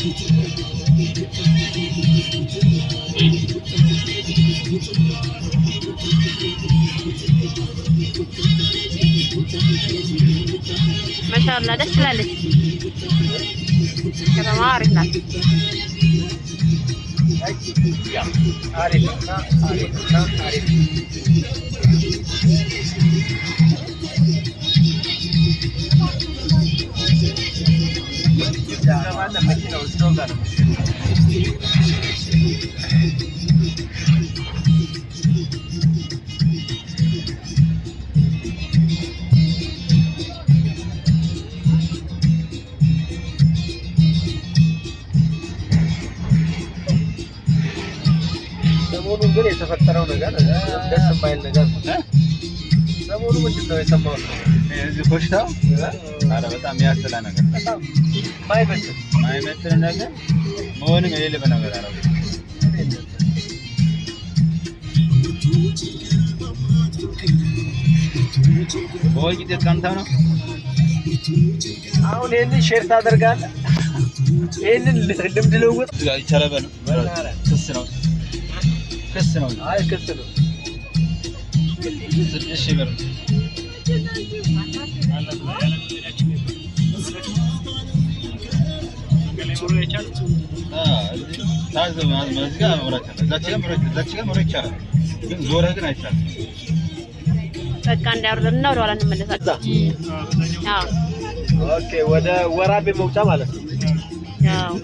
ما شاء الله دش لالك كذا ما عرفنا عارفنا ሰሞኑን ግን የተፈጠረው ነገር ደስ የማይል ነገር ሰሞኑ ምንድነው የሰማው እዚህ ኮሽታው አረ በጣም ያስጠላ ነገር በጣም ማይመስል ነገር መሆንም የሌለበት ነገር አረ ወይ ጊዜ ካንታ ነው አሁን ይሄንን ሼር ታደርጋለህ ይሄንን ልምድ ልውውጥ ይቻላል ነው ክስ ነው አይ ክስ ነው 6000 ብር ታዘብ ማዝጋ መዝጋ ይቻላል ግን ዞረ ግን አይቻልም በቃ እንዳወርደና ወደ ኋላ እንመለሳለን አዎ ኦኬ ወደ ወራቤ መውጫ ማለት ነው አዎ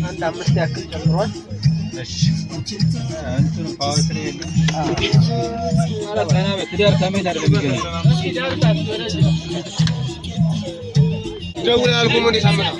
አንድ አምስት ያክል ጨምሯል እሺ እንትኑ ፓወር አላ ካና በትዳር ታመት አይደለም ይገኛል ደውል አልኩ ምን ይሰማል